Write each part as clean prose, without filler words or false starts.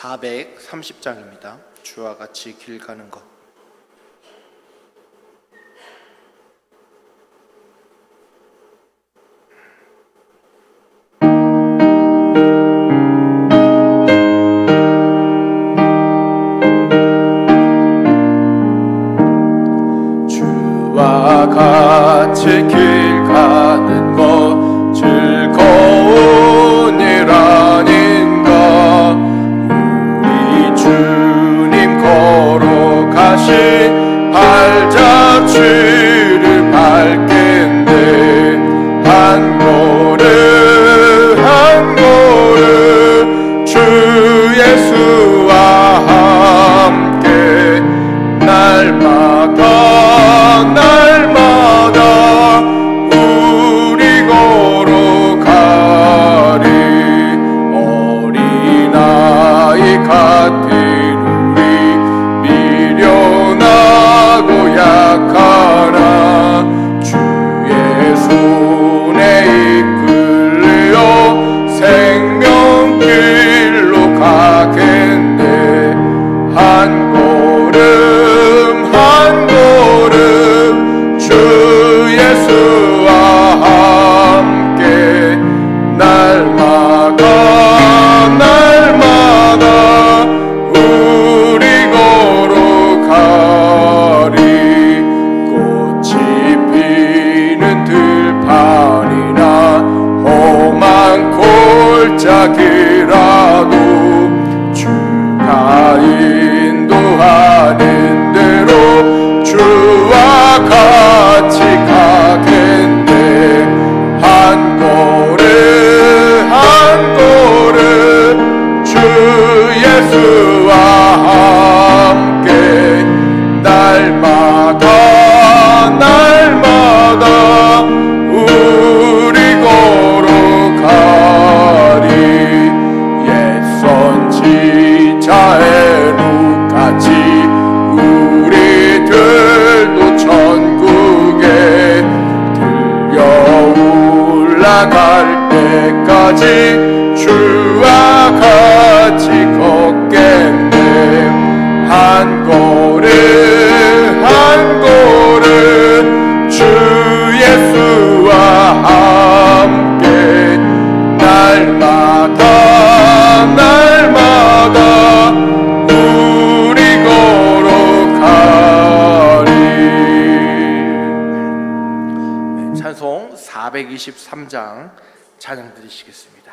430장입니다. 주와 같이 길 가는 것. 주와 같이 길 가는 것 즐거운 일 아닌가. 우리 주님 걸어가신 발자취를 밟겠네. 한 걸음 한 걸음 주 예수와 함께 날마다 우리 걸어가리. 어린아이 같은 우리 미련하고 약하나 주의 손에 이끌려 생명길로 가겠네. 한 걸음 한 걸음 주 예수와 함께 날마다 우리 걸어가리. 꽃이 피는 들판이나 험한 골짜기라도 주가 인도하는 대로 주와 같이 가겠네. 한 걸음 한 걸음 주 예수와 함께 날마다 우리 걸어가리. 옛선 지자의 룩같이 우리들도 천국에 들려 올라갈 때까지 주와 같이 걷겠네. 한 걸음 한 걸음 주 예수와 함께 날마다 우리 걸어가리. 찬송 423장 찬양 드리시겠습니다.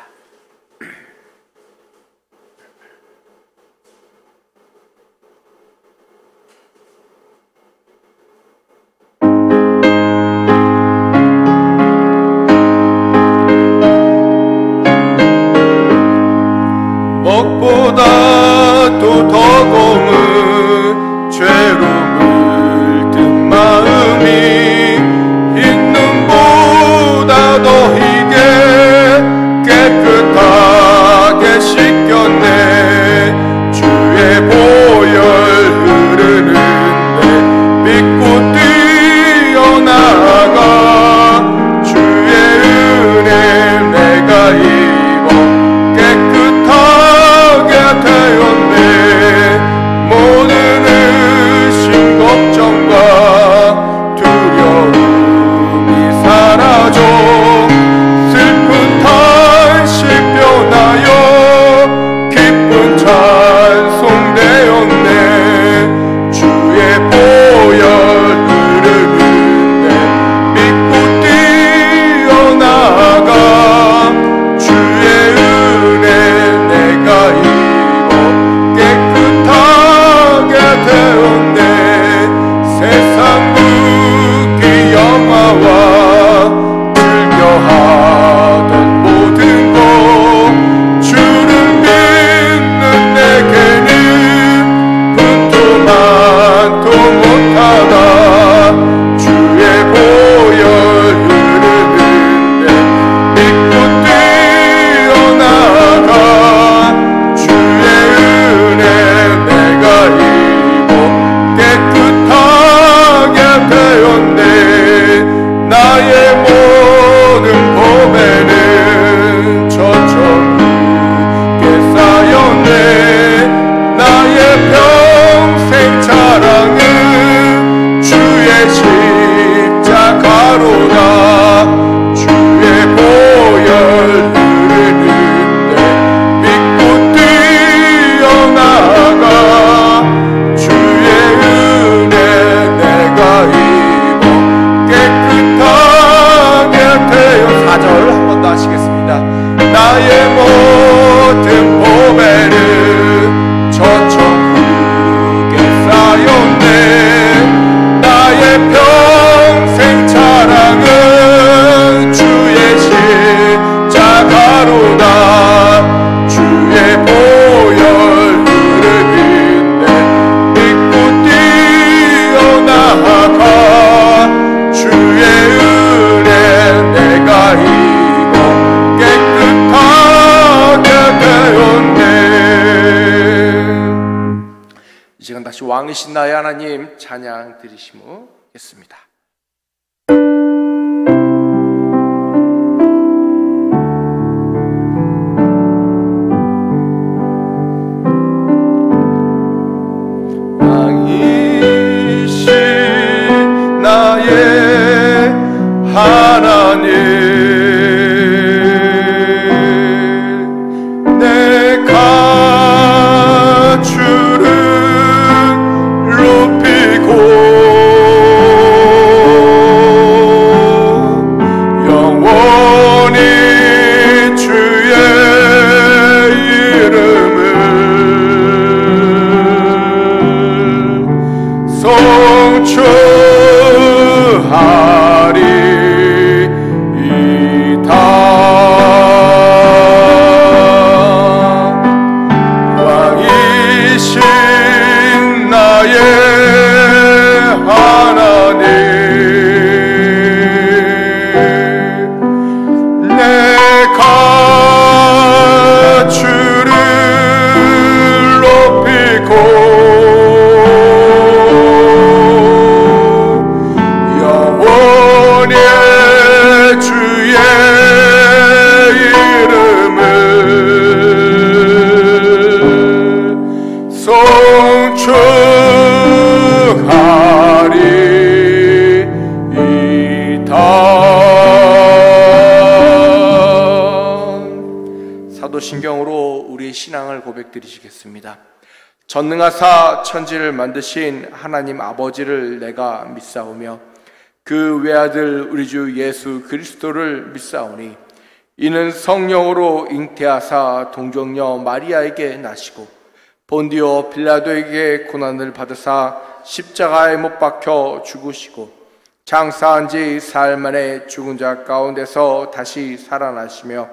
먹보다도 더 검은 죄로 물든 마음이 흰 눈보다 더 희게 깨끗하게 씻겼네. 주의 보혈 흐르는데 믿고 뛰어나가. 주의 은혜 내가 입어 깨끗하게 되었네. 모든 의심 걱정과 두려움이 사라져 슬픈 탄식 변하여 기쁜 찬송 되었네. 주의 보혈 흐르는데 믿고 뛰어나가. 주의 은혜 내가 입어 깨끗하게 되었네. 세상 무기 영화와 즐겨하던 모든 것 주를 믿는 내게는 분토만도 못하다. 주의 보혈 흐르는데 믿고 뛰어나가. 주의 은혜 내가 입어 깨끗하게 되었네. 나의 모든 범에는 저처럼 쌓였네. 십자가로다 주의 보혈 흐르는데 믿고 뛰어나가 주의 은혜 내가 입어 깨끗하게 되어 4절 한 번 더 하시겠습니다. 나의 모든 보배는 저 천국에 쌓였네 나의 평생 자랑은 주의 십자가로다 주의 보혈 흐르는데 믿고 뛰어나가 주의 은혜 내가 입어 깨끗하게 되었네. 이 시간 다시 왕이신 나의 하나님 찬양 드리시겠습니다. 왕이신 나의 하나님 내가 주를 높이고 영원히 주의 이름을 송축하리이다. 왕이신 나의 하나님 내가 주를 높이고 영원히 주의 이름을 송축하리이다. 사도신경으로 우리의 신앙을 고백드리시겠습니다. 전능하사 천지를 만드신 하나님 아버지를 내가 믿사오며 그 외아들 우리 주 예수 그리스도를 믿사오니 이는 성령으로 잉태하사 동정녀 마리아에게 나시고 본디오 빌라도에게 고난을 받으사 십자가에 못 박혀 죽으시고 장사한 지 사흘 만에 죽은 자 가운데서 다시 살아나시며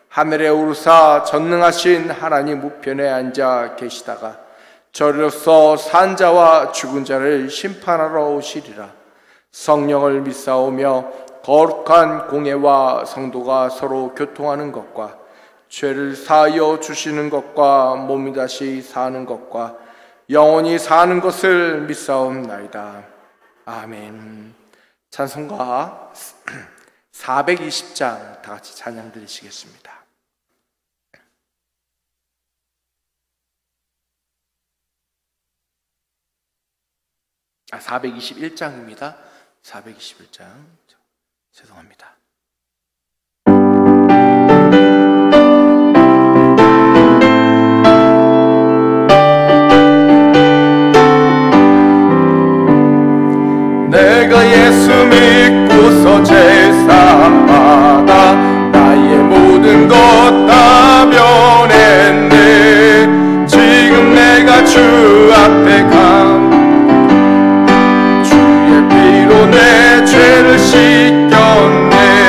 하늘에 오르사 전능하신 하나님 우편에 앉아 계시다가 저리로서 산 자와 죽은 자를 심판하러 오시리라. 성령을 믿사오며 거룩한 공예와 성도가 서로 교통하는 것과 죄를 사하여 주시는 것과 몸이 다시 사는 것과 영원히 사는 것을 믿사옵나이다. 아멘. 찬송가 420장 다 같이 찬양 드리시겠습니다. 421장입니다. 421장. 죄송합니다. 내가 예수 믿고서 제사 받아 나의 모든 것 다 변했네. 지금 내가 주 앞에 감 내 죄를 씻겼네.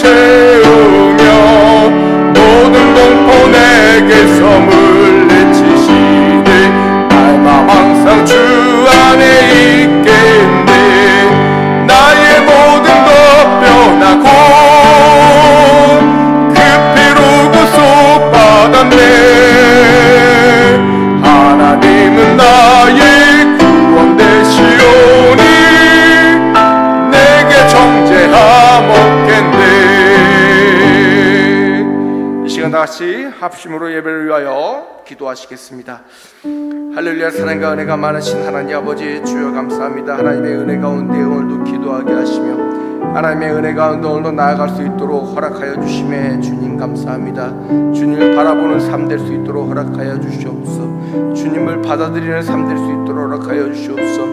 채우며 모든 공포 내게서 물리치시니 나의 맘 항상 주 안에 있겠네. 나의 모든 것 변하고 그 피로 구속받았네. 하나님은 나의 구원 되시오니 내게 정죄함없겠네. 이 시간 다같이 합심으로 예배를 위하여 기도하시겠습니다. 할렐루야. 사랑과 은혜가 많으신 하나님 아버지, 주여 감사합니다. 하나님의 은혜 가운데 오늘도 기도하게 하시며 하나님의 은혜 가운데 오늘도 나아갈 수 있도록 허락하여 주심에 주님 감사합니다. 주님을 바라보는 삶 될 수 있도록 허락하여 주시옵소서. 주님을 받아들이는 삶 될 수 있도록 허락하여 주시옵소서.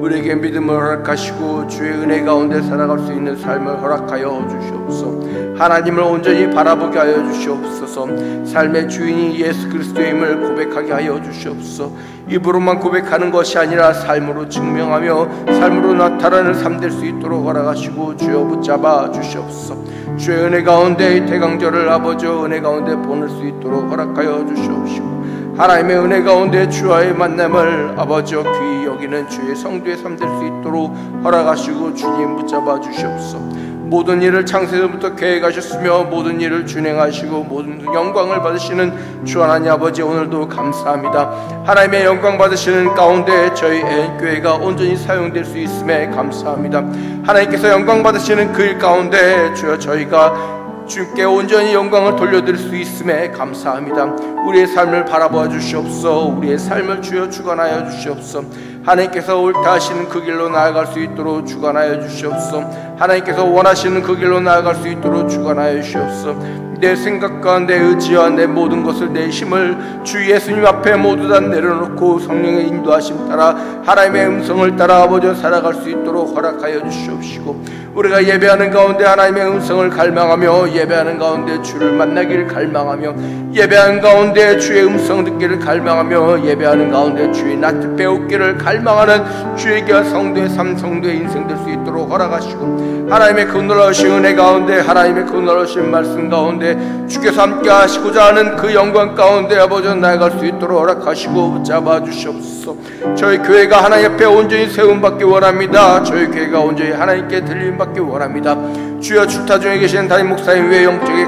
우리에게 믿음을 허락하시고 주의 은혜 가운데 살아갈 수 있는 삶을 허락하여 주시옵소서. 하나님을 온전히 바라보게 하여 주시옵소서. 삶의 주인이 예수 그리스도임을 고백하게 하여 주시옵소서. 입으로만 고백하는 것이 아니라 삶으로 증명하며 삶으로 나타나는 삶 될 수 있도록 허락하시고 주여 붙잡아 주시옵소서. 주의 은혜 가운데 대강절을 아버지 은혜 가운데 보낼 수 있도록 허락하여 주시옵시고 하나님의 은혜 가운데 주와의 만남을 아버지 귀히 여기는 주의 성도의 삶 될 수 있도록 허락하시고 주님 붙잡아 주시옵소서. 모든 일을 창세전부터 계획하셨으며 모든 일을 준행하시고 모든 영광을 받으시는 주 하나님 아버지, 오늘도 감사합니다. 하나님의 영광 받으시는 가운데 저희 애인교회가 온전히 사용될 수 있음에 감사합니다. 하나님께서 영광 받으시는 그 일 가운데 주여 저희가 주님께 온전히 영광을 돌려드릴 수 있음에 감사합니다. 우리의 삶을 바라보아 주시옵소서. 우리의 삶을 주여 주관하여 주시옵소서. 하나님께서 옳다 하시는 그 길로 나아갈 수 있도록 주관하여 주시옵소서. 하나님께서 원하시는 그 길로 나아갈 수 있도록 주관하여 주시옵소서. 내 생각과 내 의지와 내 모든 것을, 내 힘을 주 예수님 앞에 모두 다 내려놓고 성령의 인도하심 따라 하나님의 음성을 따라 아버지 살아갈 수 있도록 허락하여 주시옵시고 우리가 예배하는 가운데 하나님의 음성을 갈망하며 예배하는 가운데 주를 만나기를 갈망하며 예배하는 가운데 주의 음성 듣기를 갈망하며 예배하는 가운데 주의 낯을 배우기를 갈망하는 주의 교회 성도의 삶, 성도의 인생 될 수 있도록 허락하시고 하나님의 그 놀라우신 은혜 가운데 하나님의 그 놀라우신 말씀 가운데 주께서 함께 하시고자 하는 그 영광 가운데 아버지 나아갈 수 있도록 허락하시고 붙잡아 주시옵소서. 저희 교회가 하나님 앞에 온전히 세움받기 원합니다. 저희 교회가 온전히 하나님께 들림받기 원합니다. 주여 주타 중에 계신 담임 목사님 외 영적의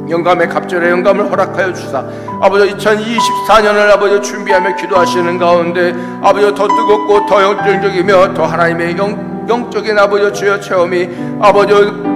영감의 갑절의 영감을 허락하여 주사 아버지 2024년을 아버지 준비하며 기도하시는 가운데 아버지 더 뜨겁고 더 영적이며 더 하나님의 영적인 아버지 주여 체험이 아버지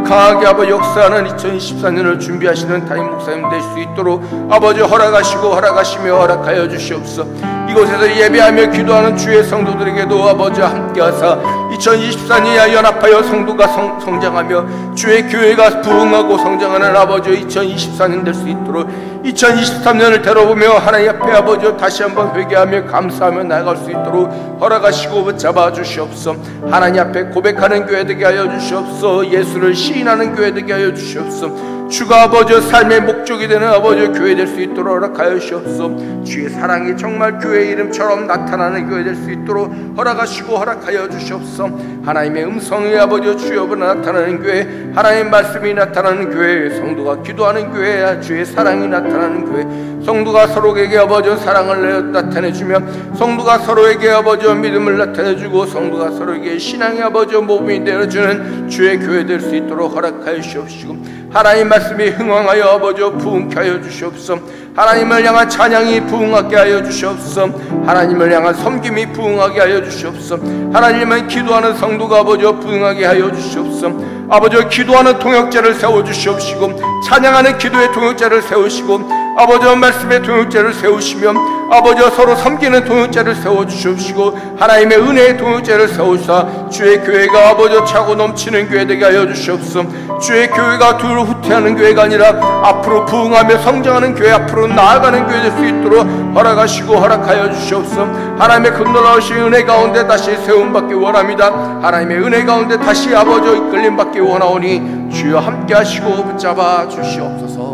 강하게 아버지 역사하는 2024년을 준비하시는 담임 목사님 될 수 있도록 아버지 허락하시며 허락하여 주시옵소서. 이곳에서 예배하며 기도하는 주의 성도들에게도 아버지 함께하사 2024년에 연합하여 성도가 성장하며 주의 교회가 부흥하고 성장하는 아버지 2024년 될 수 있도록 2023년을 되돌아보며 하나님 앞에 아버지 다시 한번 회개하며 감사하며 나아갈 수 있도록 허락하시고 붙잡아 주시옵소서. 하나님 앞에 고백하는 교회 되게 하여 주시옵소서. 예수를 시인하는 교회 되게 하여 주시옵소서. 주가 아버지 삶의 목적이 되는 아버지 교회 될 수 있도록 허락하여 주시옵소서. 주의 사랑이 정말 교회 이름처럼 나타나는 교회 될 수 있도록 허락하시고 허락하여 주시옵소서. 하나님의 음성이 아버지 주여 나타나는 교회, 하나님의 말씀이 나타나는 교회, 성도가 기도하는 교회, 주의 사랑이 나타나는 교회, 성도가 서로에게 아버지 사랑을 나타내주며 성도가 서로에게 아버지 믿음을 나타내주고 성도가 서로에게 신앙의 아버지 모범이 되어주는 주의 교회 될 수 있도록 허락하여 주시옵시고 하나님 말씀이 흥왕하여 아버지 부흥케 하여 주시옵소서. 하나님을 향한 찬양이 부흥하게 하여 주시옵소서. 하나님을 향한 섬김이 부흥하게 하여 주시옵소서. 하나님을 기도하는 성도가 아버지 부흥하게 하여 주시옵소서. 아버지 기도하는 통역자를 세워주시옵시고 찬양하는 기도의 통역자를 세우시고 아버지 말씀의 통역자를 세우시며 아버지 서로 섬기는 통역자를 세워주시옵시고 하나님의 은혜의 통역자를 세우사 주의 교회가 아버지 차고 넘치는 교회 되게 하여 주시옵소서. 주의 교회가 뒤로 후퇴하는 교회가 아니라 앞으로 부흥하며 성장하는 교회, 앞으로 나아가는 교회 될 수 있도록 허락하시고 허락하여 주시옵소서. 하나님의 그 놀라우신 은혜 가운데 다시 세움받기 원합니다. 하나님의 은혜 가운데 다시 아버지 이끌림받기 원하오니 주여 함께 하시고 붙잡아 주시옵소서.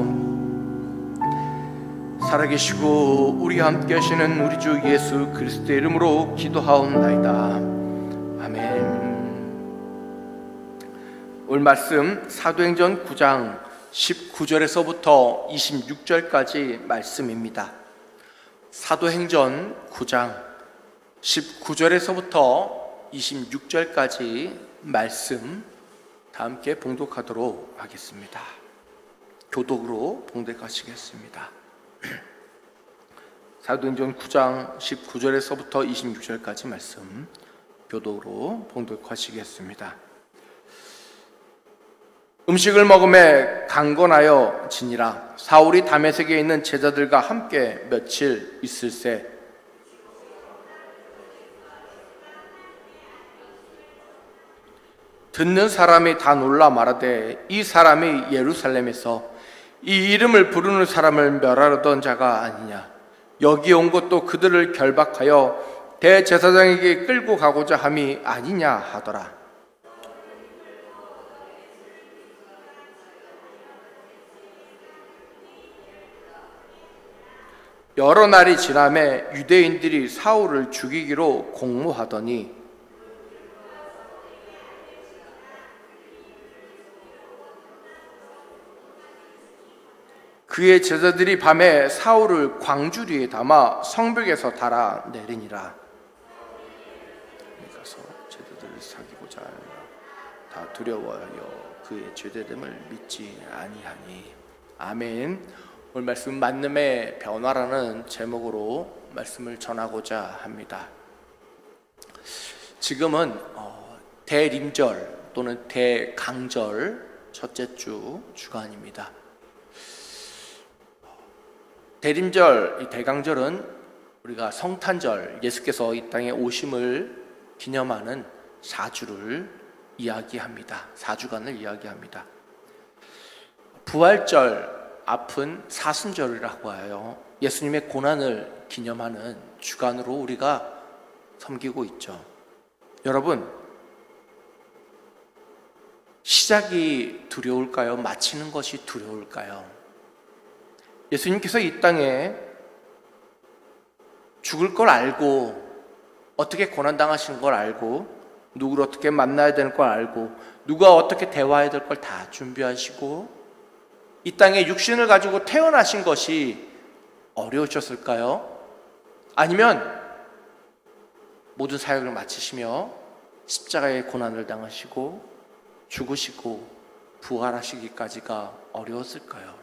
살아계시고 우리와 함께 하시는 우리 주 예수 그리스도의 이름으로 기도하옵나이다. 아멘. 오늘 말씀 사도행전 9장 19절에서부터 26절까지 말씀입니다. 사도행전 9장 19절에서부터 26절까지 말씀 다 함께 봉독하도록 하겠습니다. 교독으로 봉독하시겠습니다. 사도행전 9장 19절에서부터 26절까지 말씀 교독으로 봉독하시겠습니다. 음식을 먹음에 강건하여 지니라. 사울이 다메섹에 있는 제자들과 함께 며칠 있을새 듣는 사람이 다 놀라 말하되 이 사람이 예루살렘에서 이 이름을 부르는 사람을 멸하려던 자가 아니냐. 여기 온 것도 그들을 결박하여 대제사장에게 끌고 가고자 함이 아니냐 하더라. 여러 날이 지나매 유대인들이 사울을 죽이기로 공모하더니 그의 제자들이 밤에 사울을 광주리에 담아 성벽에서 달아 내리니라. 가서 제자들을 사귀고자 하여 다 두려워하여 그의 죄됨을 믿지 아니하니. 아멘. 오늘 말씀 만남의 변화라는 제목으로 말씀을 전하고자 합니다. 지금은 대림절 또는 대강절 첫째 주 주간입니다. 대림절, 이 대강절은 우리가 성탄절, 예수께서 이 땅에 오심을 기념하는 4주를 이야기합니다. 4주간을 이야기합니다. 부활절 앞은 사순절이라고 하여 예수님의 고난을 기념하는 주간으로 우리가 섬기고 있죠. 여러분, 시작이 두려울까요? 마치는 것이 두려울까요? 예수님께서 이 땅에 죽을 걸 알고, 어떻게 고난당하시는 걸 알고, 누구를 어떻게 만나야 되는 걸 알고, 누가 어떻게 대화해야 될 걸 다 준비하시고 이 땅에 육신을 가지고 태어나신 것이 어려우셨을까요? 아니면 모든 사역을 마치시며 십자가의 고난을 당하시고 죽으시고 부활하시기까지가 어려웠을까요?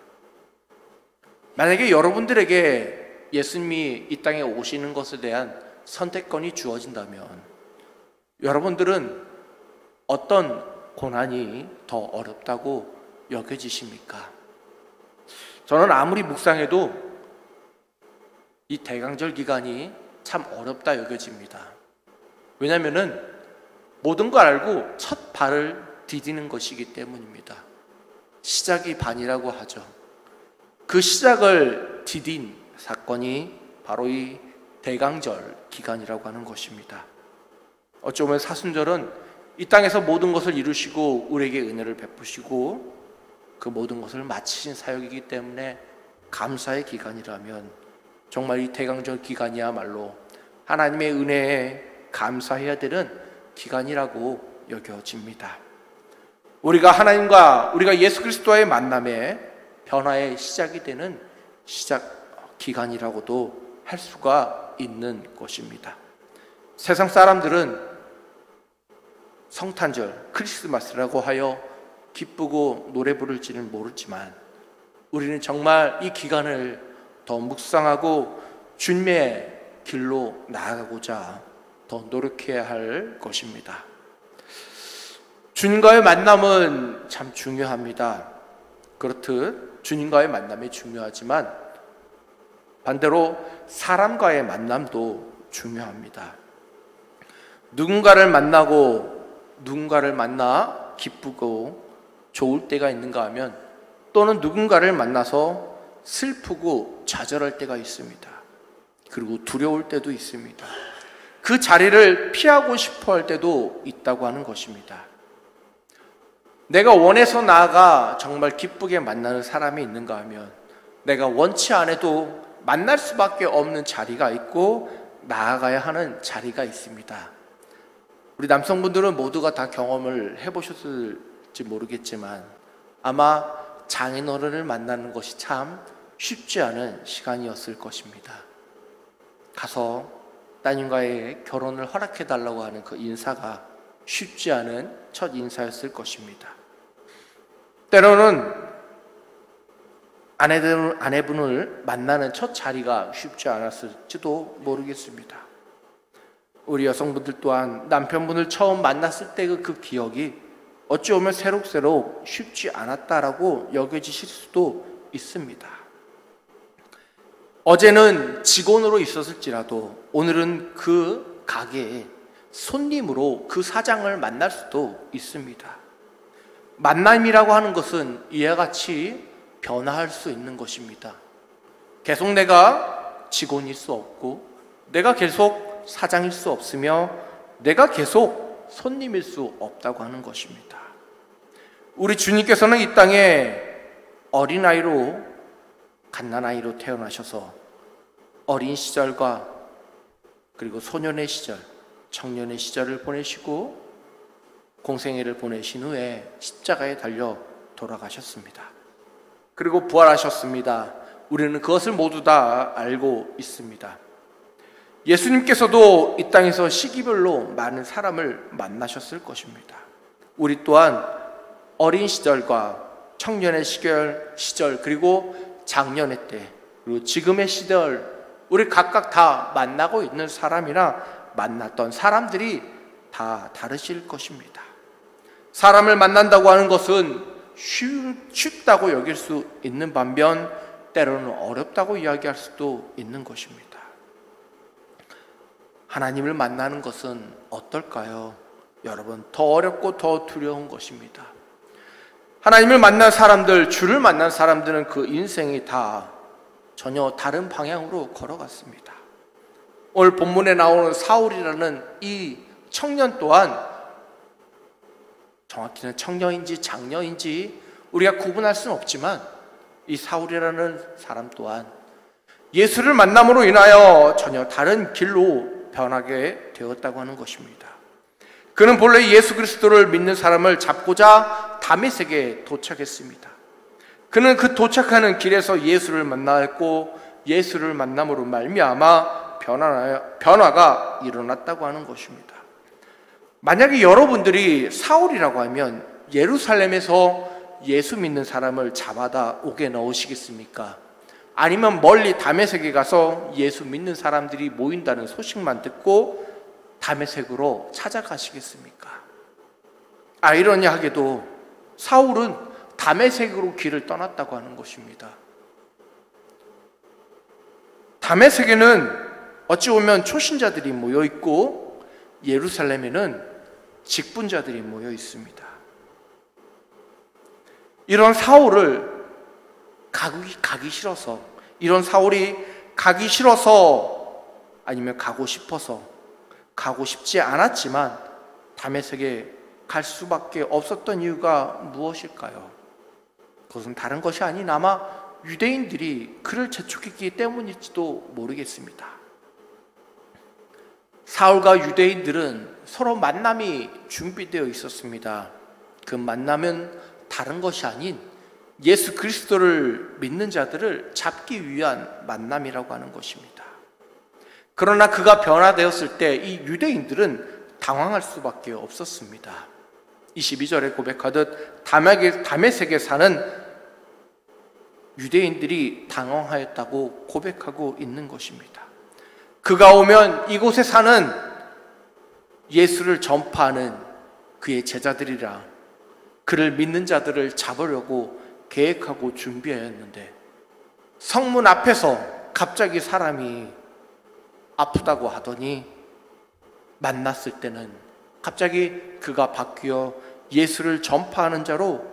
만약에 여러분들에게 예수님이 이 땅에 오시는 것에 대한 선택권이 주어진다면 여러분들은 어떤 고난이 더 어렵다고 여겨지십니까? 저는 아무리 묵상해도 이 대강절 기간이 참 어렵다 여겨집니다. 왜냐하면 모든 걸 알고 첫 발을 디디는 것이기 때문입니다. 시작이 반이라고 하죠. 그 시작을 디딘 사건이 바로 이 대강절 기간이라고 하는 것입니다. 어쩌면 사순절은 이 땅에서 모든 것을 이루시고 우리에게 은혜를 베푸시고 그 모든 것을 마치신 사역이기 때문에 감사의 기간이라면 정말 이 대강절 기간이야말로 하나님의 은혜에 감사해야 되는 기간이라고 여겨집니다. 우리가 하나님과 우리가 예수 그리스도와의 만남에 변화의 시작이 되는 시작 기간이라고도 할 수가 있는 것입니다. 세상 사람들은 성탄절, 크리스마스라고 하여 기쁘고 노래 부를지는 모르지만 우리는 정말 이 기간을 더 묵상하고 주님의 길로 나아가고자 더 노력해야 할 것입니다. 주님과의 만남은 참 중요합니다. 그렇듯 주님과의 만남이 중요하지만 반대로 사람과의 만남도 중요합니다. 누군가를 만나 기쁘고 좋을 때가 있는가 하면 또는 누군가를 만나서 슬프고 좌절할 때가 있습니다. 그리고 두려울 때도 있습니다. 그 자리를 피하고 싶어 할 때도 있다고 하는 것입니다. 내가 원해서 나아가 정말 기쁘게 만나는 사람이 있는가 하면 내가 원치 않아도 만날 수밖에 없는 자리가 있고 나아가야 하는 자리가 있습니다. 우리 남성분들은 모두가 다 경험을 해보셨을 있을지 모르겠지만 아마 장인어른을 만나는 것이 참 쉽지 않은 시간이었을 것입니다. 가서 따님과의 결혼을 허락해달라고 하는 그 인사가 쉽지 않은 첫 인사였을 것입니다. 때로는 아내분을 만나는 첫 자리가 쉽지 않았을지도 모르겠습니다. 우리 여성분들 또한 남편분을 처음 만났을 때의 그 기억이 어찌 보면 새록새록 쉽지 않았다라고 여겨지실 수도 있습니다. 어제는 직원으로 있었을지라도 오늘은 그 가게에 손님으로 그 사장을 만날 수도 있습니다. 만남이라고 하는 것은 이와 같이 변화할 수 있는 것입니다. 계속 내가 직원일 수 없고, 내가 계속 사장일 수 없으며, 내가 계속 손님일 수 없다고 하는 것입니다. 우리 주님께서는 이 땅에 어린아이로, 갓난아이로 태어나셔서 어린 시절과 그리고 소년의 시절, 청년의 시절을 보내시고 공생애를 보내신 후에 십자가에 달려 돌아가셨습니다. 그리고 부활하셨습니다. 우리는 그것을 모두 다 알고 있습니다. 예수님께서도 이 땅에서 시기별로 많은 사람을 만나셨을 것입니다. 우리 또한 어린 시절과 청년의 시절 그리고 장년의 때 그리고 지금의 시절 우리 각각 다 만나고 있는 사람이나 만났던 사람들이 다 다르실 것입니다. 사람을 만난다고 하는 것은 쉽다고 여길 수 있는 반면 때로는 어렵다고 이야기할 수도 있는 것입니다. 하나님을 만나는 것은 어떨까요? 여러분, 더 어렵고 더 두려운 것입니다. 하나님을 만난 사람들, 주를 만난 사람들은 그 인생이 다 전혀 다른 방향으로 걸어갔습니다. 오늘 본문에 나오는 사울이라는 이 청년 또한 정확히는 청년인지 장년인지 우리가 구분할 수는 없지만 이 사울이라는 사람 또한 예수를 만남으로 인하여 전혀 다른 길로 변하게 되었다고 하는 것입니다. 그는 본래 예수 그리스도를 믿는 사람을 잡고자 다메섹에 도착했습니다. 그는 그 도착하는 길에서 예수를 만났고 예수를 만남으로 말미암아 변화가 일어났다고 하는 것입니다. 만약에 여러분들이 사울이라고 하면 예루살렘에서 예수 믿는 사람을 잡아다 옥에 넣으시겠습니까? 아니면 멀리 다메섹에 가서 예수 믿는 사람들이 모인다는 소식만 듣고 다메섹으로 찾아가시겠습니까? 아이러니하게도 사울은 다메섹으로 길을 떠났다고 하는 것입니다. 다메섹에는 어찌 보면 초신자들이 모여 있고 예루살렘에는 직분자들이 모여 있습니다. 이런 사울을 가기 싫어서, 이런 사울이 가기 싫어서 아니면 가고 싶어서, 가고 싶지 않았지만 다메섹에 갈 수밖에 없었던 이유가 무엇일까요? 그것은 다른 것이 아닌 아마 유대인들이 그를 재촉했기 때문일지도 모르겠습니다. 사울과 유대인들은 서로 만남이 준비되어 있었습니다. 그 만남은 다른 것이 아닌 예수 그리스도를 믿는 자들을 잡기 위한 만남이라고 하는 것입니다. 그러나 그가 변화되었을 때 이 유대인들은 당황할 수밖에 없었습니다. 22절에 고백하듯 다메섹에 사는 유대인들이 당황하였다고 고백하고 있는 것입니다. 그가 오면 이곳에 사는 예수를 전파하는 그의 제자들이라 그를 믿는 자들을 잡으려고 계획하고 준비하였는데 성문 앞에서 갑자기 사람이 아프다고 하더니 만났을 때는 갑자기 그가 바뀌어 예수를 전파하는 자로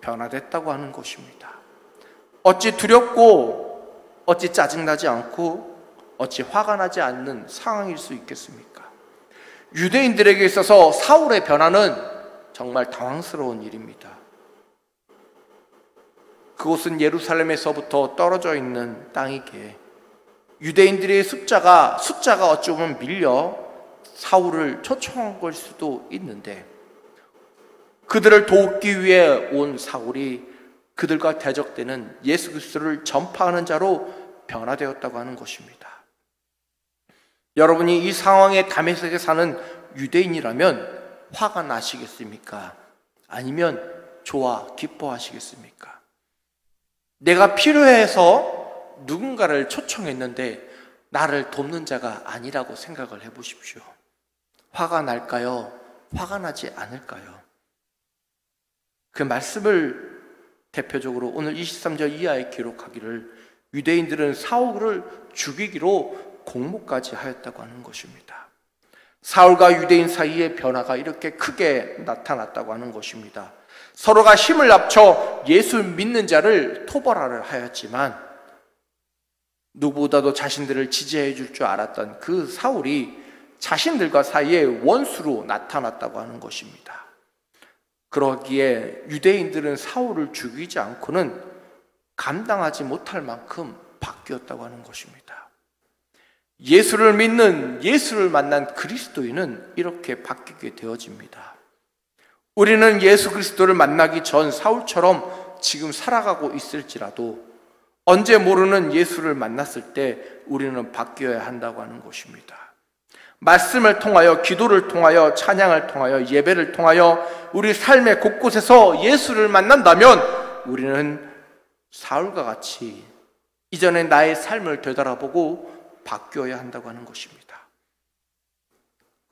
변화됐다고 하는 것입니다. 어찌 두렵고 어찌 짜증나지 않고 어찌 화가 나지 않는 상황일 수 있겠습니까? 유대인들에게 있어서 사울의 변화는 정말 당황스러운 일입니다. 그곳은 예루살렘에서부터 떨어져 있는 땅이기에 유대인들의 숫자가 어찌 보면 밀려 사울을 초청한 걸 수도 있는데 그들을 돕기 위해 온 사울이 그들과 대적되는 예수 그리스도를 전파하는 자로 변화되었다고 하는 것입니다. 여러분이 이 상황에 다메섹에 사는 유대인이라면 화가 나시겠습니까? 아니면 좋아 기뻐하시겠습니까? 내가 필요해서 누군가를 초청했는데 나를 돕는 자가 아니라고 생각을 해보십시오. 화가 날까요? 화가 나지 않을까요? 그 말씀을 대표적으로 오늘 23절 이하에 기록하기를 유대인들은 사울을 죽이기로 공모까지 하였다고 하는 것입니다. 사울과 유대인 사이의 변화가 이렇게 크게 나타났다고 하는 것입니다. 서로가 힘을 합쳐 예수 믿는 자를 토벌하려 하였지만 누구보다도 자신들을 지지해 줄 줄 알았던 그 사울이 자신들과 사이에 원수로 나타났다고 하는 것입니다. 그러기에 유대인들은 사울을 죽이지 않고는 감당하지 못할 만큼 바뀌었다고 하는 것입니다. 예수를 믿는, 예수를 만난 그리스도인은 이렇게 바뀌게 되어집니다. 우리는 예수 그리스도를 만나기 전 사울처럼 지금 살아가고 있을지라도 언제 모르는 예수를 만났을 때 우리는 바뀌어야 한다고 하는 것입니다. 말씀을 통하여, 기도를 통하여, 찬양을 통하여, 예배를 통하여 우리 삶의 곳곳에서 예수를 만난다면 우리는 사울과 같이 이전에 나의 삶을 되돌아보고 바뀌어야 한다고 하는 것입니다.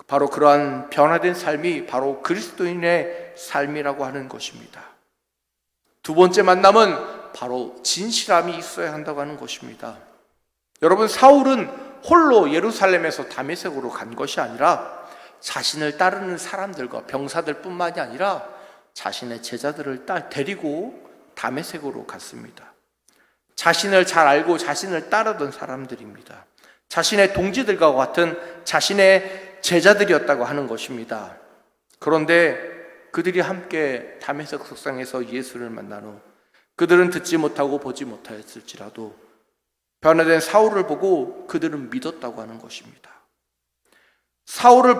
바로 그러한 변화된 삶이 바로 그리스도인의 삶이라고 하는 것입니다. 두 번째 만남은 바로 진실함이 있어야 한다고 하는 것입니다. 여러분, 사울은 홀로 예루살렘에서 다메섹으로 간 것이 아니라 자신을 따르는 사람들과 병사들 뿐만이 아니라 자신의 제자들을 데리고 다메섹으로 갔습니다. 자신을 잘 알고 자신을 따르던 사람들입니다. 자신의 동지들과 같은 자신의 제자들이었다고 하는 것입니다. 그런데 그들이 함께 다메섹 석상에서 예수를 만난 후 그들은 듣지 못하고 보지 못하였을지라도 변화된 사울을 보고 그들은 믿었다고 하는 것입니다. 사울을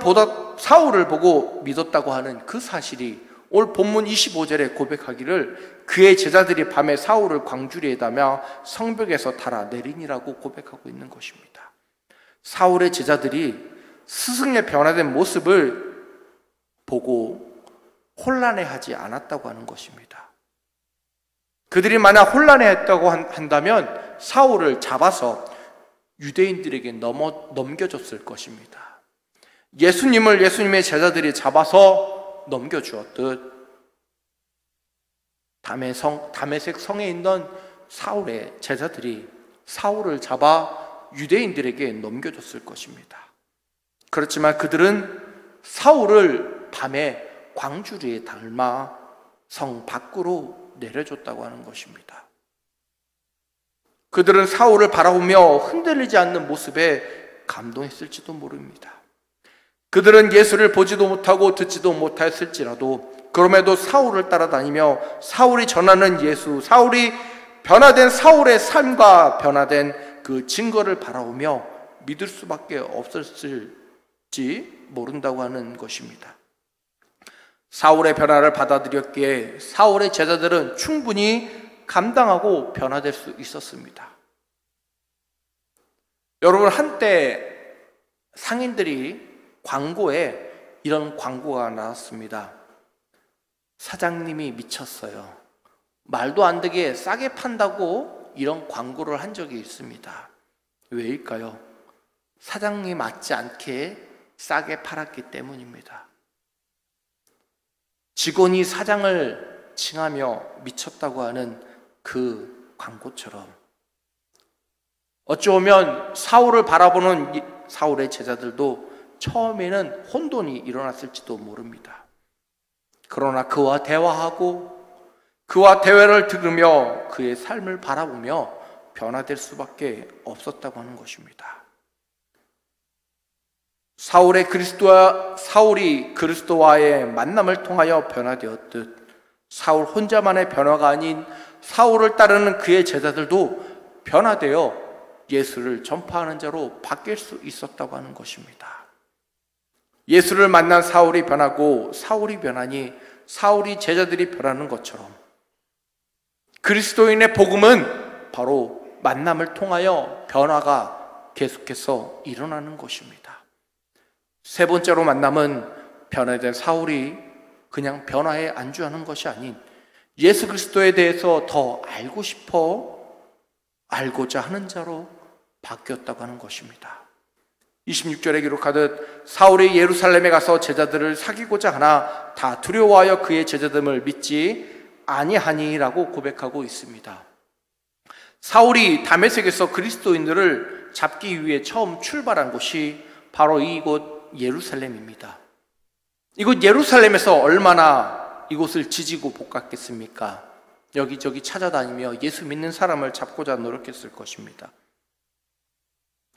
보고 믿었다고 하는 그 사실이 오늘 본문 25절에 고백하기를 그의 제자들이 밤에 사울을 광주리에 다며 성벽에서 달아 내리니라고 고백하고 있는 것입니다. 사울의 제자들이 스승의 변화된 모습을 보고 혼란해하지 않았다고 하는 것입니다. 그들이 만약 혼란해했다고 한다면 사울을 잡아서 유대인들에게 넘겨줬을 것입니다. 예수님을 예수님의 제자들이 잡아서 넘겨주었듯 다메섹 성에 있는 사울의 제자들이 사울을 잡아 유대인들에게 넘겨줬을 것입니다. 그렇지만 그들은 사울을 밤에 광주리에 닮아 성 밖으로 내려줬다고 하는 것입니다. 그들은 사울을 바라보며 흔들리지 않는 모습에 감동했을지도 모릅니다. 그들은 예수를 보지도 못하고 듣지도 못하였을지라도 그럼에도 사울을 따라다니며 사울이 전하는 예수, 사울이 변화된 사울의 삶과 변화된 그 증거를 바라보며 믿을 수밖에 없었을지 모른다고 하는 것입니다. 사울의 변화를 받아들였기에 사울의 제자들은 충분히 감당하고 변화될 수 있었습니다. 여러분, 한때 상인들이 광고에 이런 광고가 나왔습니다. 사장님이 미쳤어요. 말도 안 되게 싸게 판다고 이런 광고를 한 적이 있습니다. 왜일까요? 사장님 맞지 않게 싸게 팔았기 때문입니다. 직원이 사장을 칭하며 미쳤다고 하는 그 광고처럼 어찌 보면 사울을 바라보는 사울의 제자들도 처음에는 혼돈이 일어났을지도 모릅니다. 그러나 그와 대화하고 그와 대화를 들으며 그의 삶을 바라보며 변화될 수밖에 없었다고 하는 것입니다. 사울이 그리스도와의 만남을 통하여 변화되었듯 사울 혼자만의 변화가 아닌 사울을 따르는 그의 제자들도 변화되어 예수를 전파하는 자로 바뀔 수 있었다고 하는 것입니다. 예수를 만난 사울이 변하고 사울이 변하니 사울이 제자들이 변하는 것처럼 그리스도인의 복음은 바로 만남을 통하여 변화가 계속해서 일어나는 것입니다. 세 번째로 만남은 변화된 사울이 그냥 변화에 안주하는 것이 아닌 예수 그리스도에 대해서 더 알고 싶어 알고자 하는 자로 바뀌었다고 하는 것입니다. 26절에 기록하듯 사울이 예루살렘에 가서 제자들을 사귀고자 하나 다 두려워하여 그의 제자됨을 믿지 아니하니라고 고백하고 있습니다. 사울이 다메섹에서 그리스도인들을 잡기 위해 처음 출발한 곳이 바로 이곳 예루살렘입니다. 이곳 예루살렘에서 얼마나 이곳을 지지고 볶았겠습니까? 여기저기 찾아다니며 예수 믿는 사람을 잡고자 노력했을 것입니다.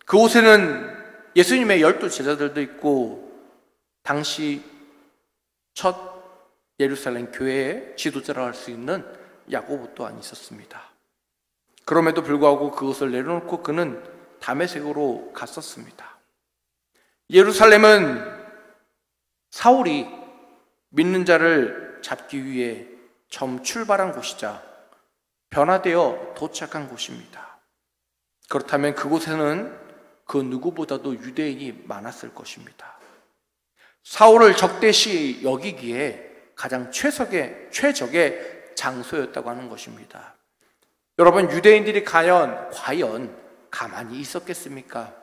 그곳에는 예수님의 12 제자들도 있고 당시 첫 예루살렘 교회의 지도자라 할 수 있는 야고보 또한 있었습니다. 그럼에도 불구하고 그것을 내려놓고 그는 다메섹으로 갔었습니다. 예루살렘은 사울이 믿는 자를 잡기 위해 처음 출발한 곳이자 변화되어 도착한 곳입니다. 그렇다면 그곳에는 그 누구보다도 유대인이 많았을 것입니다. 사울을 적대시 여기기에 가장 최적의 장소였다고 하는 것입니다. 여러분, 유대인들이 과연 가만히 있었겠습니까?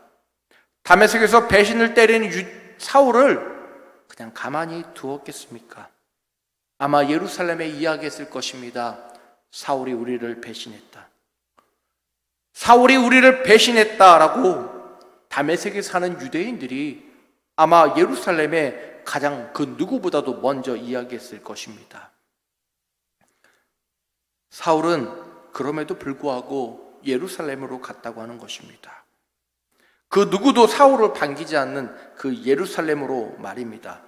다메섹에서 배신을 때리는 사울을 그냥 가만히 두었겠습니까? 아마 예루살렘에 이야기했을 것입니다. 사울이 우리를 배신했다. 사울이 우리를 배신했다라고 다메섹에 사는 유대인들이 아마 예루살렘에 가장 그 누구보다도 먼저 이야기했을 것입니다. 사울은 그럼에도 불구하고 예루살렘으로 갔다고 하는 것입니다. 그 누구도 사울을 반기지 않는 그 예루살렘으로 말입니다.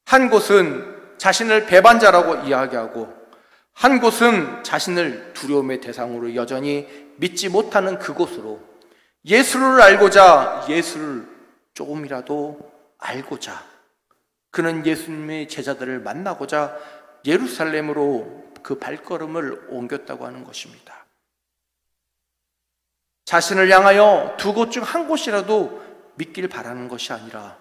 한 곳은 자신을 배반자라고 이야기하고 한 곳은 자신을 두려움의 대상으로 여전히 믿지 못하는 그곳으로 예수를 알고자, 예수를 조금이라도 알고자, 그는 예수님의 제자들을 만나고자 예루살렘으로 그 발걸음을 옮겼다고 하는 것입니다. 자신을 향하여 두 곳 중 한 곳이라도 믿길 바라는 것이 아니라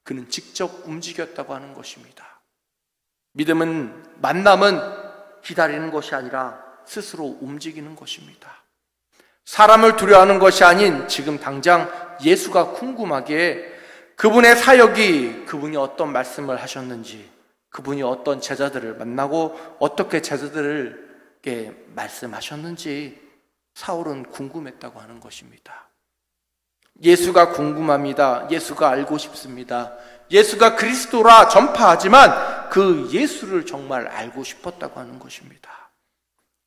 그는 직접 움직였다고 하는 것입니다. 믿음은, 만남은 기다리는 것이 아니라 스스로 움직이는 것입니다. 사람을 두려워하는 것이 아닌 지금 당장 예수가 궁금하기에 그분의 사역이, 그분이 어떤 말씀을 하셨는지, 그분이 어떤 제자들을 만나고 어떻게 제자들에게 말씀하셨는지 사울은 궁금했다고 하는 것입니다. 예수가 궁금합니다. 예수가 알고 싶습니다. 예수가 그리스도라 전파하지만 그 예수를 정말 알고 싶었다고 하는 것입니다.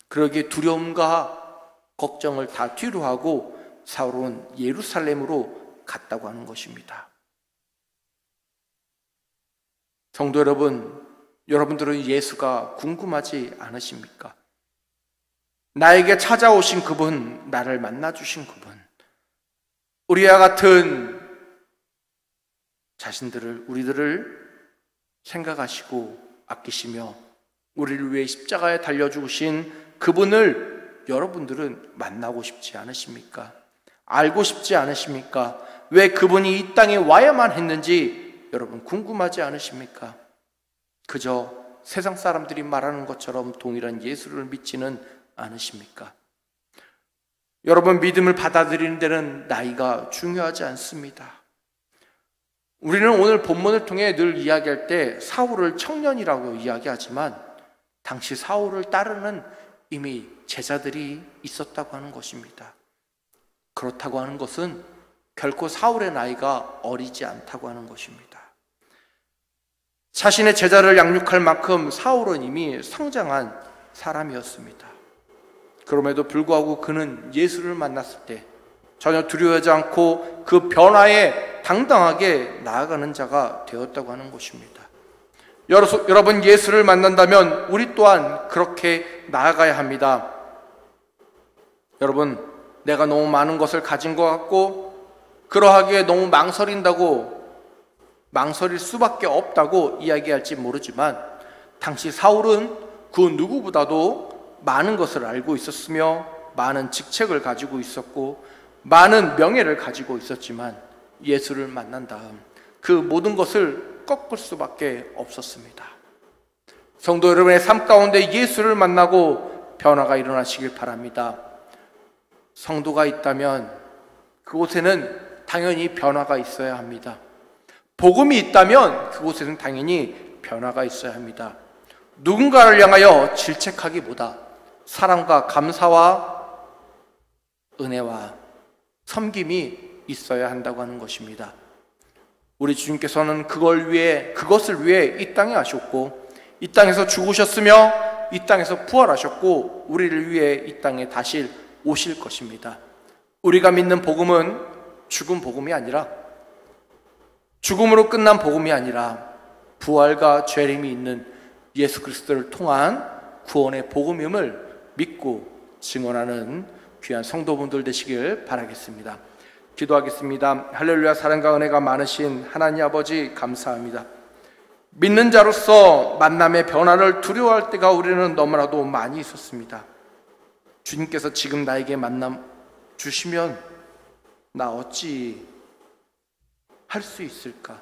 그러기에 두려움과 걱정을 다 뒤로 하고 사울은 예루살렘으로 갔다고 하는 것입니다. 성도 여러분, 여러분들은 예수가 궁금하지 않으십니까? 나에게 찾아오신 그분, 나를 만나주신 그분, 우리와 같은 우리들을 생각하시고 아끼시며 우리를 위해 십자가에 달려 죽으신 그분을 여러분들은 만나고 싶지 않으십니까? 알고 싶지 않으십니까? 왜 그분이 이 땅에 와야만 했는지 여러분 궁금하지 않으십니까? 그저 세상 사람들이 말하는 것처럼 동일한 예수를 믿지는 않으십니까? 여러분, 믿음을 받아들이는 데는 나이가 중요하지 않습니다. 우리는 오늘 본문을 통해 늘 이야기할 때 사울을 청년이라고 이야기하지만 당시 사울을 따르는 이미 제자들이 있었다고 하는 것입니다. 그렇다고 하는 것은 결코 사울의 나이가 어리지 않다고 하는 것입니다. 자신의 제자를 양육할 만큼 사울은 이미 성장한 사람이었습니다. 그럼에도 불구하고 그는 예수를 만났을 때 전혀 두려워하지 않고 그 변화에 당당하게 나아가는 자가 되었다고 하는 것입니다. 여러분, 예수를 만난다면 우리 또한 그렇게 나아가야 합니다. 여러분, 내가 너무 많은 것을 가진 것 같고 그러하기에 너무 망설일 수밖에 없다고 이야기할지 모르지만 당시 사울은 그 누구보다도 많은 것을 알고 있었으며 많은 직책을 가지고 있었고 많은 명예를 가지고 있었지만 예수를 만난 다음 그 모든 것을 꺾을 수밖에 없었습니다. 성도 여러분의 삶 가운데 예수를 만나고 변화가 일어나시길 바랍니다. 성도가 있다면 그곳에는 당연히 변화가 있어야 합니다. 복음이 있다면 그곳에는 당연히 변화가 있어야 합니다. 누군가를 향하여 질책하기보다 사랑과 감사와 은혜와 섬김이 있어야 한다고 하는 것입니다. 우리 주님께서는 그것을 위해 이 땅에 하셨고 이 땅에서 죽으셨으며 이 땅에서 부활하셨고 우리를 위해 이 땅에 다시 오실 것입니다. 우리가 믿는 복음은 죽은 복음이 아니라 죽음으로 끝난 복음이 아니라 부활과 죄림이 있는 예수 그리스도를 통한 구원의 복음임을 믿고 증언하는 귀한 성도분들 되시길 바라겠습니다. 기도하겠습니다. 할렐루야. 사랑과 은혜가 많으신 하나님 아버지 감사합니다. 믿는 자로서 만남의 변화를 두려워할 때가 우리는 너무나도 많이 있었습니다. 주님께서 지금 나에게 만남 주시면 나 어찌 할 수 있을까?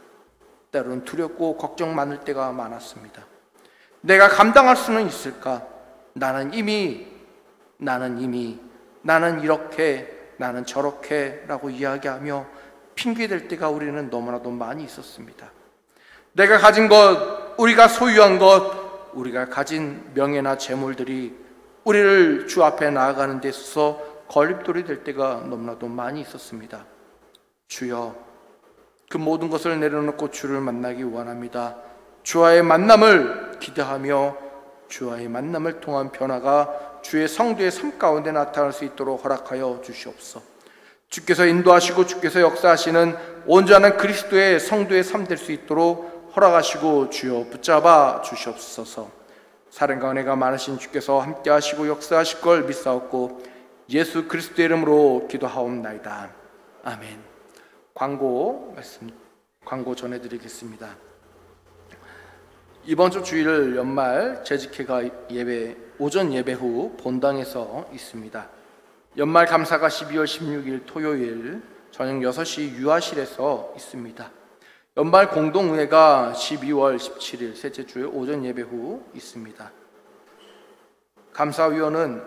때로는 두렵고 걱정 많을 때가 많았습니다. 내가 감당할 수는 있을까? 나는 이렇게 나는 저렇게 라고 이야기하며 핑계댈 때가 우리는 너무나도 많이 있었습니다. 내가 가진 것, 우리가 소유한 것, 우리가 가진 명예나 재물들이 우리를 주 앞에 나아가는 데 있어서 걸림돌이 될 때가 너무나도 많이 있었습니다. 주여, 그 모든 것을 내려놓고 주를 만나기 원합니다. 주와의 만남을 기대하며 주와의 만남을 통한 변화가 주의 성도의 삶 가운데 나타날 수 있도록 허락하여 주시옵소서. 주께서 인도하시고 주께서 역사하시는 온전한 그리스도의 성도의 삶 될 수 있도록 허락하시고 주여 붙잡아 주시옵소서. 사랑과 은혜가 많으신 주께서 함께 하시고 역사하실 걸 믿사옵고 예수 그리스도의 이름으로 기도하옵나이다. 아멘. 광고 전해드리겠습니다. 이번 주 주일 연말 재직회가 예배 오전 예배 후 본당에서 있습니다. 연말 감사가 12월 16일 토요일 저녁 6시 유아실에서 있습니다. 연말 공동의회가 12월 17일 셋째 주일 오전 예배 후 있습니다. 감사위원은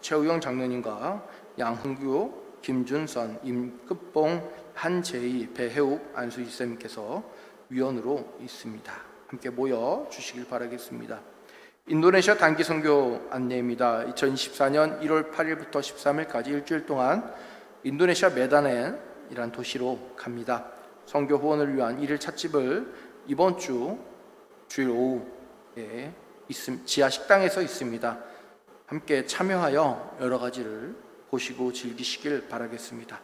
최우영 장로님과 양흥규, 김준선, 임급봉, 한재희, 배혜욱, 안수희 쌤께서 위원으로 있습니다. 함께 모여 주시길 바라겠습니다. 인도네시아 단기 선교 안내입니다. 2024년 1월 8일부터 13일까지 일주일 동안 인도네시아 메단엔이란 도시로 갑니다. 선교 후원을 위한 일일 찻집을 이번 주 주일 오후에 지하 식당에서 있습니다. 함께 참여하여 여러 가지를 보시고 즐기시길 바라겠습니다.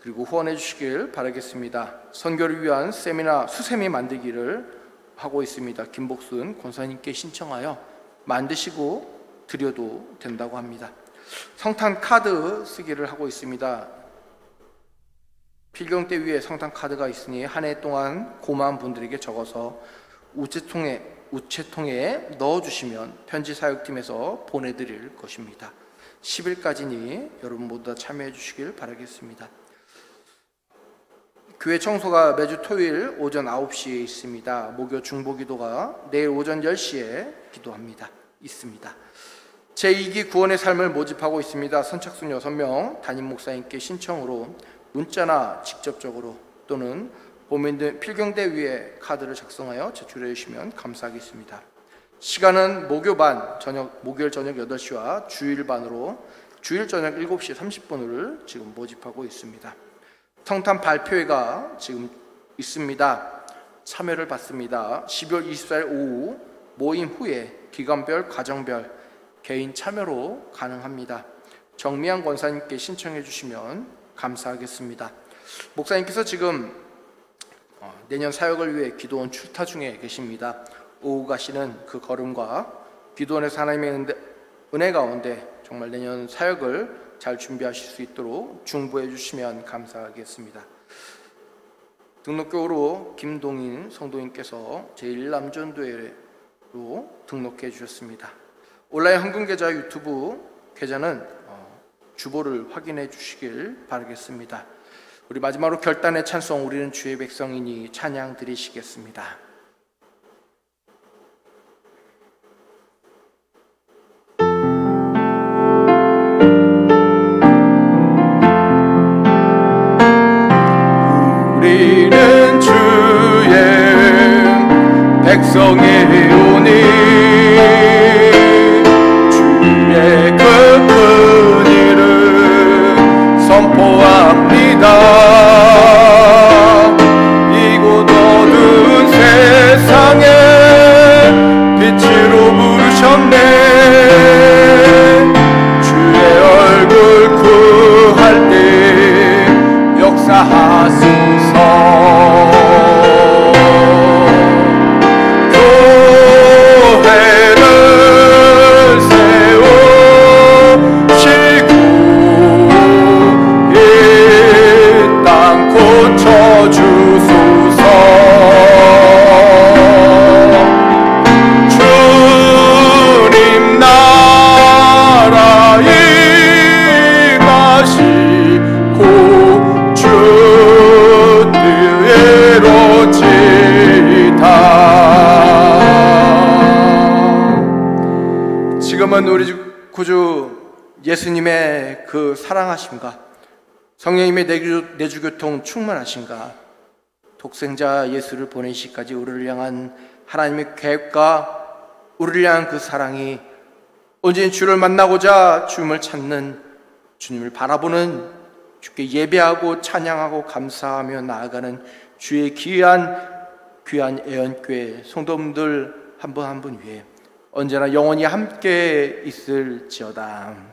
그리고 후원해 주시길 바라겠습니다. 선교를 위한 세미나 수세미 만들기를 하고 있습니다. 김복순 권사님께 신청하여 만드시고 드려도 된다고 합니다. 성탄 카드 쓰기를 하고 있습니다. 필경대 위에 성탄 카드가 있으니 한 해 동안 고마운 분들에게 적어서 우체통에 넣어주시면 편지 사역팀에서 보내드릴 것입니다. 10일까지니 여러분 모두 다 참여해 주시길 바라겠습니다. 교회 청소가 매주 토요일 오전 9시에 있습니다. 목요 중보기도가 내일 오전 10시에 있습니다. 제2기 구원의 삶을 모집하고 있습니다. 선착순 6명 담임 목사님께 신청으로 문자나 직접적으로 또는 필경대 위에 카드를 작성하여 제출해 주시면 감사하겠습니다. 시간은 목요일 저녁 8시와 주일반으로 주일 저녁 7시 30분을 지금 모집하고 있습니다. 성탄 발표회가 지금 있습니다. 참여를 받습니다. 12월 24일 오후 모임 후에 기관별, 가정별, 개인 참여로 가능합니다. 정미양 권사님께 신청해 주시면 감사하겠습니다. 목사님께서 지금 내년 사역을 위해 기도원 출타 중에 계십니다. 오후 가시는 그 걸음과 기도원에서 하나님의 은혜 가운데 정말 내년 사역을 잘 준비하실 수 있도록 중보해 주시면 감사하겠습니다. 등록교우로 김동인 성도님께서 제1남전도회 등록해 주셨습니다. 온라인 헌금계좌 유튜브 계좌는 주보를 확인해 주시길 바라겠습니다. 우리 마지막으로 결단의 찬송, 우리는 주의 백성이니 찬양 드리시겠습니다. 우리는 주의 백성이오니 주의 그 일을 선포합니다. 이곳 어두운 세상에 빛으로 부르셨네. 주의 얼굴 구할 때 역사하소서. 지금은 우리 구주 예수님의 그 사랑하심과 성령님의 내주교통 충만하심과 독생자 예수를 보내시기까지 우리를 향한 하나님의 계획과 우리를 향한 그 사랑이 언제든 주를 만나고자 주님을 찾는, 주님을 바라보는, 주께 예배하고 찬양하고 감사하며 나아가는 주의 귀한 애언교회 성도분들 한 분 한 분 위에 언제나 영원히 함께 있을지어다.